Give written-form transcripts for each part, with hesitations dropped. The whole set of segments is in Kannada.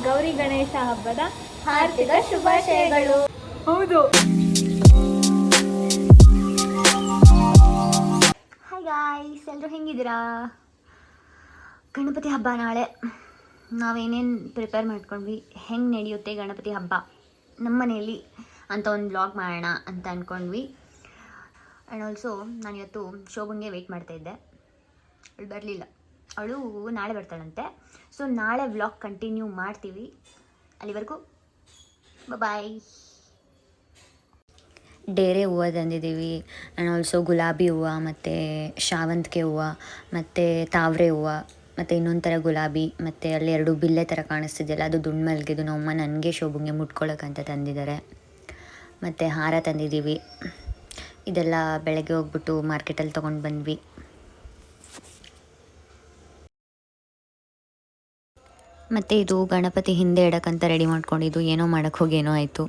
ಗೌರಿ ಗಣೇಶ ಹಬ್ಬದ ಹಾರ್ದಿಕ ಶುಭಾಶಯಗಳು. ಹೌದು. ಹಾಯ್ ಗಾಯ್ಸ್, ಎಲ್ಲರೂ ಹೆಂಗಿದ್ದೀರಾ? ಗಣಪತಿ ಹಬ್ಬ ನಾಳೆ. ನಾವೇನೇನು ಪ್ರಿಪೇರ್ ಮಾಡ್ಕೊಂಡ್ವಿ, ಹೆಂಗೆ ನಡೆಯುತ್ತೆ ಗಣಪತಿ ಹಬ್ಬ ನಮ್ಮ ಮನೆಯಲ್ಲಿ ಅಂತ ಒಂದು ವ್ಲಾಗ್ ಮಾಡೋಣ ಅಂತ ಅಂದ್ಕೊಂಡ್ವಿ. ಆ್ಯಂಡ್ ಆಲ್ಸೋ ನಾನು ಇವತ್ತು ಶೋಭನ್ಗೆ ವೆಯ್ಟ್ ಮಾಡ್ತಾಯಿದ್ದೆ, ಅವಳು ಬರಲಿಲ್ಲ. ಅವಳು ನಾಳೆ ಬರ್ತಾಳಂತೆ. ಸೊ ನಾಳೆ ವ್ಲಾಗ್ ಕಂಟಿನ್ಯೂ ಮಾಡ್ತೀವಿ. ಅಲ್ಲಿವರೆಗೂ ಬಾಯ್. ಡೇರೆ ಹೂವು ತಂದಿದ್ದೀವಿ. ಆ್ಯಂಡ್ ಆಲ್ಸೋ ಗುಲಾಬಿ ಹೂವು ಮತ್ತು ಶಾವಂತಿಗೆ ಹೂವು ಮತ್ತು ತಾವರೆ ಹೂವು ಮತ್ತು ಇನ್ನೊಂದು ಥರ ಗುಲಾಬಿ ಮತ್ತು ಅಲ್ಲಿ 2 ಬಿಲ್ಲೆ ಥರ ಕಾಣಿಸ್ತಿದೆಯಲ್ಲ, ಅದು ದುಂಡು ಮಲ್ಲಿಗೆದು ನಮ್ಮಮ್ಮ ನನಗೆ ಶೋಭನ್ಗೆ ಮುಟ್ಕೊಳ್ಳೋಕ್ಕಂತ ತಂದಿದ್ದಾರೆ. ಮತ್ತು ಹಾರ ತಂದಿದ್ದೀವಿ. ಇದೆಲ್ಲ ಬೆಳಗ್ಗೆ ಹೋಗ್ಬಿಟ್ಟು ಮಾರ್ಕೆಟಲ್ಲಿ ತೊಗೊಂಡು ಬಂದ್ವಿ. ಮತ್ತು ಇದು ಗಣಪತಿ ಹಿಂದೆ ಇಡೋಕ್ಕಂತ ರೆಡಿ ಮಾಡ್ಕೊಂಡಿದ್ದು, ಏನೋ ಮಾಡೋಕ್ಕೆ ಹೋಗಿ ಏನೋ ಆಯಿತು.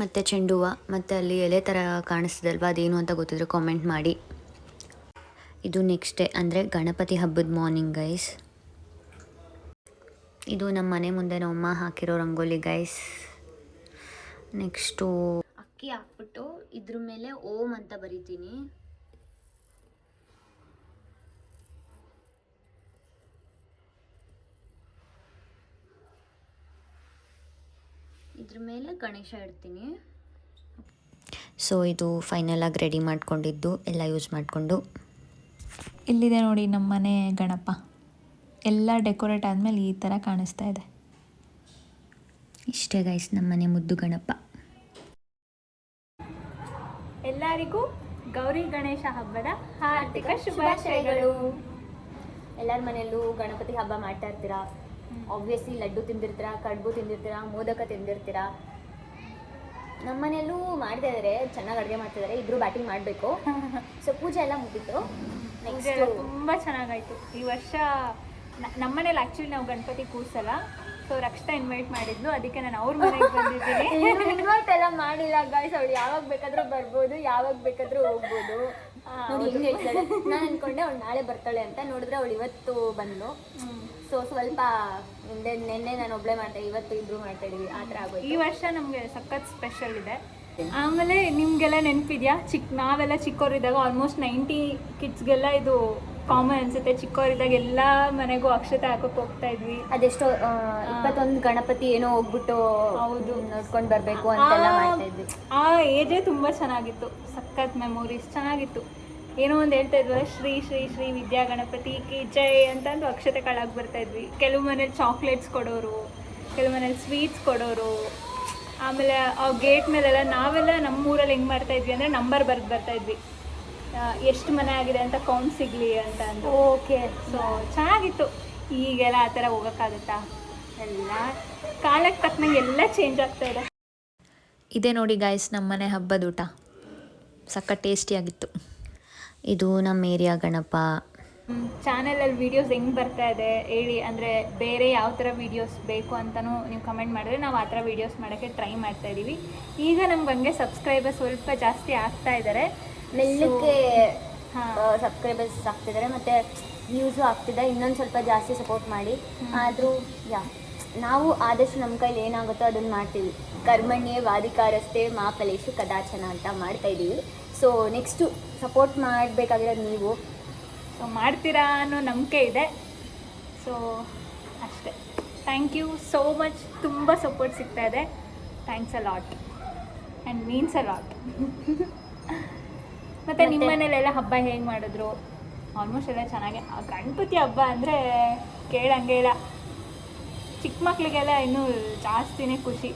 ಮತ್ತು ಚೆಂಡು ಹೂವು ಮತ್ತು ಅಲ್ಲಿ ಎಲೆ ಥರ ಕಾಣಿಸ್ತಿದಲ್ವ, ಅದೇನು ಅಂತ ಗೊತ್ತಿದ್ರೆ ಕಾಮೆಂಟ್ ಮಾಡಿ. ಇದು ನೆಕ್ಸ್ಟ್ ಡೇ ಅಂದರೆ ಗಣಪತಿ ಹಬ್ಬದ ಮಾರ್ನಿಂಗ್ ಗೈಸ್. ಇದು ನಮ್ಮ ಮನೆ ಮುಂದೆ ನಮ್ಮಮ್ಮ ಹಾಕಿರೋ ರಂಗೋಲಿ ಗೈಸ್. ನೆಕ್ಸ್ಟು ಅಕ್ಕಿ ಹಾಕ್ಬಿಟ್ಟು ಇದ್ರ ಮೇಲೆ ಓಂ ಅಂತ ಬರಿತೀನಿ. ಇದ್ರ ಮೇಲೆ ಗಣೇಶ ಇಡ್ತೀನಿ. ಸೊ ಇದು ಫೈನಲಾಗಿ ರೆಡಿ ಮಾಡ್ಕೊಂಡಿದ್ದು ಎಲ್ಲ ಯೂಸ್ ಮಾಡಿಕೊಂಡು. ಇಲ್ಲಿದೆ ನೋಡಿ ನಮ್ಮ ಮನೆ ಗಣಪ. ಎಲ್ಲ ಡೆಕೋರೇಟ್ ಆದಮೇಲೆ ಈ ಥರ ಕಾಣಿಸ್ತಾ ಇದೆ. ಇಷ್ಟೇ ಗೈಸ್ ನಮ್ಮ ಮನೆ ಮುದ್ದು ಗಣಪ. ಎಲ್ಲರಿಗೂ ಗೌರಿ ಗಣೇಶ ಹಬ್ಬದ ಹಾರ್ದಿಕ ಶುಭಾಶಯಗಳು. ಎಲ್ಲರ ಮನೆಯಲ್ಲೂ ಗಣಪತಿ ಹಬ್ಬ ಮಾಡ್ತಾ ಇರ್ತೀರಾ. ಆಬ್ವಿಯಸ್ಲಿ ಲಡ್ಡು ತಿಂದಿರ್ತೀರಾ, ಕಡುಬು ತಿಂದಿರ್ತೀರಾ, ಮೋದಕ ತಿಂದಿರ್ತೀರಾ. ನಮ್ಮ ಮನೆಯಲ್ಲೂ ಮಾಡ್ತಾ ಇದ್ದಾರೆ, ಚೆನ್ನಾಗಿ ಅಡುಗೆ ಮಾಡ್ತಿದ್ದಾರೆ. ಇಬ್ಬರು ಬ್ಯಾಟಿಂಗ್ ಮಾಡಬೇಕು. ಸೊ ಪೂಜೆ ಎಲ್ಲ ಮುಗಿತು. ಪೂಜೆ ಎಲ್ಲ ತುಂಬ ಚೆನ್ನಾಗಾಯಿತು ಈ ವರ್ಷ. ನಮ್ಮನೇಲಿ ಆ್ಯಕ್ಚುಲಿ ನಾವು ಗಣಪತಿ ಕೂರ್ಸಲ್ಲ. ಸೊ ರಕ್ಷಿತಾ ಇನ್ವೈಟ್ ಮಾಡಿದ್ಲು, ಅದಕ್ಕೆ ನಾನು ಅವ್ರ ಮನೆಗೆ ಬಂದಿದ್ದೀನಿ. ಇನ್ವೈಟ್ ಎಲ್ಲ ಮಾಡಿಲ್ಲ ಗಾಯ್ಸ್. ಅವಳು ಯಾವಾಗ ಬೇಕಾದರೂ ಬರ್ಬೋದು, ಯಾವಾಗ ಬೇಕಾದರೂ ಹೋಗ್ಬೋದು. ನೋಡಿ ಹೆಂಗೆ ಹೇಳ್ತಾಳೆ. ನಾನು ಅಂದ್ಕೊಂಡೆ ಅವಳು ನಾಳೆ ಬರ್ತಾಳೆ ಅಂತ, ನೋಡಿದ್ರೆ ಅವಳು ಇವತ್ತು ಬಂದು. ಸೊ ಸ್ವಲ್ಪ ನಿನ್ನೆ ನಾನು ಒಬ್ಬಳೇ ಮಾಡ್ತಾ, ಇವತ್ತು ಇಬ್ಬರು ಮಾಡ್ತಾ ಇದೀವಿ. ಆ ಥರ ಆಗೋದು. ಈ ವರ್ಷ ನಮಗೆ ಸಖತ್ ಸ್ಪೆಷಲ್ ಇದೆ. ಆಮೇಲೆ ನಿಮಗೆಲ್ಲ ನೆನಪಿದೆಯಾ, ನಾವೆಲ್ಲ ಚಿಕ್ಕವರಿದ್ದಾಗ ಆಲ್ಮೋಸ್ಟ್ 90 ಕಿಡ್ಸ್ಗೆಲ್ಲ ಇದು ಕಾಮನ್ ಅನ್ಸುತ್ತೆ. ಚಿಕ್ಕವರಿದ್ದಾಗ ಎಲ್ಲ ಮನೆಗೂ ಅಕ್ಷತೆ ಹಾಕೋಕೆ ಹೋಗ್ತಾ ಇದ್ವಿ. ಅದೆಷ್ಟೋ 21 ಗಣಪತಿ ಏನೋ ಹೋಗ್ಬಿಟ್ಟು ಹೌದು ನೋಡ್ಕೊಂಡು ಬರಬೇಕು ಅಂತೆಲ್ಲ ಮಾಡ್ತಾ ಇದ್ವಿ. ಆ ಏಜೇ ತುಂಬ ಚೆನ್ನಾಗಿತ್ತು. ಸಖತ್ ಮೆಮೊರೀಸ್ ಚೆನ್ನಾಗಿತ್ತು. ಏನೋ ಒಂದು ಹೇಳ್ತಾ ಇದ್ವಲ್ಲ, ಶ್ರೀ ಶ್ರೀ ಶ್ರೀ ವಿದ್ಯಾ ಗಣಪತಿ ಕಿ ಜೈ ಅಂತಂದು ಅಕ್ಷತೆ ಕಾಳಾಗಿ ಬರ್ತಾ ಇದ್ವಿ. ಕೆಲವು ಮನೇಲಿ ಚಾಕ್ಲೇಟ್ಸ್ ಕೊಡೋರು, ಕೆಲವು ಮನೇಲಿ ಸ್ವೀಟ್ಸ್ ಕೊಡೋರು. ಆಮೇಲೆ ಆ ಗೇಟ್ ಮೇಲೆಲ್ಲ ನಾವೆಲ್ಲ ನಮ್ಮೂರಲ್ಲಿ ಹೆಂಗೆ ಮಾಡ್ತಾ ಇದ್ವಿ ಅಂದರೆ ನಂಬರ್ ಬರೆದು ಬರ್ತಾ ಇದ್ವಿ, ಎಷ್ಟು ಮನೆ ಆಗಿದೆ ಅಂತ ಕೌಂಟ್ ಸಿಗಲಿ ಅಂತ ಅಂದು. ಓಕೆ. ಸೊ ಚೆನ್ನಾಗಿತ್ತು. ಈಗೆಲ್ಲ ಆ ಥರ ಹೋಗೋಕ್ಕಾಗುತ್ತಾ? ಎಲ್ಲ ಕಾಲಕ್ಕೆ ತಕ್ಕನಂಗೆ ಎಲ್ಲ ಚೇಂಜ್ ಆಗ್ತಾ ಇದೆ. ಇದೇ ನೋಡಿ ಗಾಯ್ಸ್ ನಮ್ಮನೆ ಹಬ್ಬದ ಊಟ. ಸಖತ್ ಟೇಸ್ಟಿಯಾಗಿತ್ತು. ಇದು ನಮ್ಮ ಏರಿಯಾ ಗಣಪ. ಚಾನಲಲ್ಲಿ ವೀಡಿಯೋಸ್ ಹೆಂಗೆ ಬರ್ತಾ ಇದೆ ಹೇಳಿ, ಅಂದರೆ ಬೇರೆ ಯಾವ ಥರ ವೀಡಿಯೋಸ್ ಬೇಕು ಅಂತಲೂ ನೀವು ಕಮೆಂಟ್ ಮಾಡಿದ್ರೆ ನಾವು ಆ ಥರ ವೀಡಿಯೋಸ್ ಮಾಡೋಕ್ಕೆ ಟ್ರೈ ಮಾಡ್ತಾ ಇದ್ದೀವಿ. ಈಗ ನಮ್ಗೆ ಹಂಗೆ ಸಬ್ಸ್ಕ್ರೈಬರ್ಸ್ ಸ್ವಲ್ಪ ಜಾಸ್ತಿ ಆಗ್ತಾ ಇದ್ದಾರೆ. ಮೆಲ್ಲಕ್ಕೆ ಸಬ್ಸ್ಕ್ರೈಬರ್ಸ್ ಆಗ್ತಿದ್ದಾರೆ ಮತ್ತು ವ್ಯೂಸು ಆಗ್ತಿದೆ. ಇನ್ನೊಂದು ಸ್ವಲ್ಪ ಜಾಸ್ತಿ ಸಪೋರ್ಟ್ ಮಾಡಿ. ಆದರೂ ನಾವು ಆದಷ್ಟು ನಮ್ಮ ಕೈಲಿ ಏನಾಗುತ್ತೋ ಅದನ್ನು ಮಾಡ್ತೀವಿ. ಕರ್ಮಣ್ಯೇ ವಾದಿಕಾರಸ್ಥೆ ಮಾ ಫಲೇಷು ಕದಾಚನ ಅಂತ ಮಾಡ್ತಾಯಿದ್ದೀವಿ. ಸೊ ನೆಕ್ಸ್ಟು ಸಪೋರ್ಟ್ ಮಾಡಬೇಕಾಗಿರೋದು ನೀವು. ಸೊ ಮಾಡ್ತೀರಾ ಅನ್ನೋ ನಂಬಿಕೆ ಇದೆ. ಸೊ ಅಷ್ಟೇ. Thank you so much. ತುಂಬ ಸಪೋರ್ಟ್ ಸಿಗ್ತಾ ಇದೆ. Thanks a lot and means a lot. ಮತ್ತು ನಿಮ್ಮ ಮನೇಲೆಲ್ಲ ಹಬ್ಬ ಹೇಗೆ ಮಾಡಿದ್ರು? ಆಲ್ಮೋಸ್ಟ್ ಎಲ್ಲ ಚೆನ್ನಾಗೆ. ಗಣಪತಿ ಹಬ್ಬ ಅಂದರೆ ಕೇಳಂಗೆ ಇಲ್ಲ. ಚಿಕ್ಕ ಮಕ್ಕಳಿಗೆಲ್ಲ ಇನ್ನೂ ಜಾಸ್ತಿನೇ ಖುಷಿ.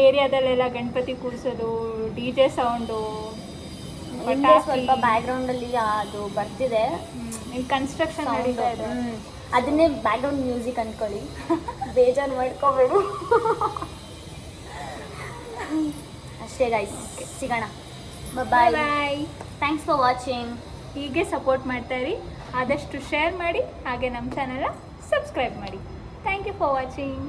ಏರಿಯಾದಲ್ಲೆಲ್ಲ ಗಣಪತಿ ಕೂರಿಸೋದು, DJ ಸೌಂಡು, ಸ್ವಲ್ಪ ಬ್ಯಾಕ್ಗ್ರೌಂಡಲ್ಲಿ ಅದು ಬರ್ತಿದೆ. ಕನ್ಸ್ಟ್ರಕ್ಷನ್ ನಡೀತಾ ಇದೆ, ಅದನ್ನೇ ಬ್ಯಾಕ್ಗ್ರೌಂಡ್ ಮ್ಯೂಸಿಕ್ ಅಂದ್ಕೊಳ್ಳಿ. ಬೇಜಾರು ಮಾಡ್ಕೋಬೇಡಿ. ಅಷ್ಟೇ ಗೈಸ್, ಸಿಗೋಣ. Bye bye. Thanks for watching. ಹೀಗೆ ಸಪೋರ್ಟ್ ಮಾಡ್ತಾ ಇರಿ. ಆದಷ್ಟು ಶೇರ್ ಮಾಡಿ, ಹಾಗೆ ನಮ್ಮ ಚಾನಲ್ನ ಸಬ್ಸ್ಕ್ರೈಬ್ ಮಾಡಿ. Thank you for watching.